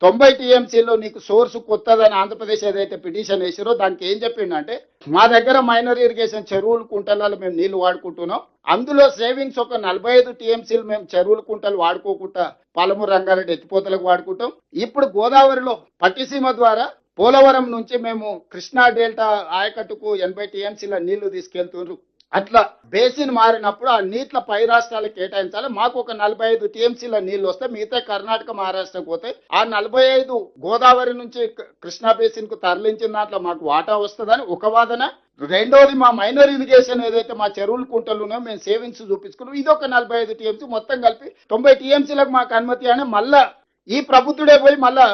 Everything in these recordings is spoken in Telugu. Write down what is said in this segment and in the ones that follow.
90 టీఎంసీలో నీకు సోర్సు కొత్తదని ఆంధ్రప్రదేశ్ ఏదైతే పిటిషన్ వేసారో దానికి ఏం చెప్పిండంటే మా దగ్గర మైనర్ ఇరిగేషన్ చెరువులు కుంటలలో మేము నీళ్లు వాడుకుంటున్నాం, అందులో సేవింగ్స్ ఒక 45 టీఎంసీలు మేము చెరువులు కుంటలు వాడుకోకుండా పాలమూరు రంగారెడ్డి ఎత్తిపోతలకు వాడుకుంటాం. ఇప్పుడు గోదావరిలో పట్టిసీమ ద్వారా పోలవరం నుంచి మేము కృష్ణా డెల్టా ఆయకట్టుకు 80 టీఎంసీల నీళ్లు తీసుకెళ్తున్నారు. అట్లా బేసిన్ మారినప్పుడు ఆ నీట్ల పై రాష్ట్రాలకు కేటాయించాలి. మాకు ఒక 45 టీఎంసీల నీళ్లు వస్తే మిగతా కర్ణాటక మహారాష్ట్రకు పోతే ఆ 45 గోదావరి నుంచి కృష్ణా బేసిన్ కు తరలించిన దాంట్లో మాకు వాటా వస్తుందని ఒక వాదన. రెండోది మా మైనర్ ఇరిగేషన్ ఏదైతే మా చెరువులు కుంటలు ఉన్నాయో మేము సేవింగ్స్ చూపించుకున్నాం, ఇది ఒక 45 టీఎంసీ, మొత్తం కలిపి 90 టీఎంసీలకు మాకు అనుమతి అని మళ్ళా ఈ ప్రభుత్వుడే పోయి మళ్ళా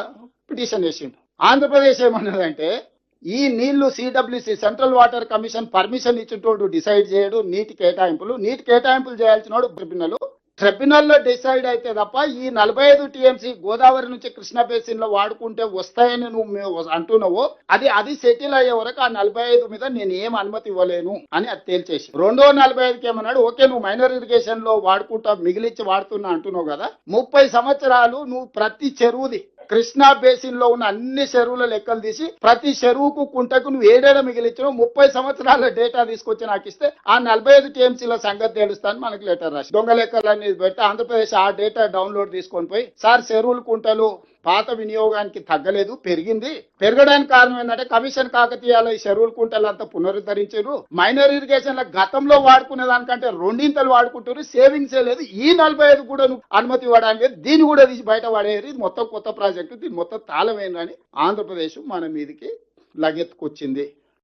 పిటిషన్ వేసిండు. ఆంధ్రప్రదేశ్ ఏమన్నదంటే ఈ నీళ్లు CWC central water commission permission ఇచ్చేటోడు decide చేయడు, నీటి కేటాయింపులు చేయాల్సిన ట్రిబ్యునల్లో డిసైడ్ అయితే తప్ప ఈ 45 టీఎంసీ గోదావరి నుంచి కృష్ణా బేసిన్ లో వాడుకుంటే వస్తాయని నువ్వు అంటున్నావు, అది సెటిల్ అయ్యే వరకు ఆ 45 మీద నేను ఏం అనుమతి ఇవ్వలేను అని అది తేల్చేసి, రెండో 45కి ఏమన్నాడు, ఓకే నువ్వు మైనర్ ఇరిగేషన్ లో వాడుకుంటా మిగిలిచ్చి వాడుతున్నా అంటున్నావు కదా, 30 సంవత్సరాలు నువ్వు ప్రతి చెరువుది కృష్ణా బేసిన్ లో ఉన్న అన్ని చెరువుల లెక్కలు తీసి ప్రతి చెరువుకు కుంటకు నువ్వు ఏడేడ మిగిలించు 30 సంవత్సరాల డేటా తీసుకొచ్చి నాకు ఇస్తే ఆ 45 టీఎంసీల సంగతి తెలుస్తాను మనకు లెటర్ రాసి దొంగ లెక్కలన్నీ పెడితే ఆంధ్రప్రదేశ్ ఆ డేటా డౌన్లోడ్ తీసుకొని పోయి సార్ చెరువులు కుంటలు పాత వినియోగానికి తగ్గలేదు, పెరిగింది. పెరగడానికి కారణం ఏంటంటే కమిషన్ కాకతీయాల ఈ చెరువులు కుంటలు అంతా పునరుద్ధరించారు, మైనర్ ఇరిగేషన్ గతంలో వాడుకునే దానికంటే రెండింతలు వాడుకుంటారు, సేవింగ్స్ లేదు, ఈ 45 కూడా నువ్వు అనుమతి ఇవ్వడానికి దీన్ని కూడా తీసి బయట పడేది, మొత్తం కొత్త ప్రాజెక్టు, దీని మొత్తం తాళమేనని ఆంధ్రప్రదేశ్ మన మీదకి లగెత్తుకొచ్చింది.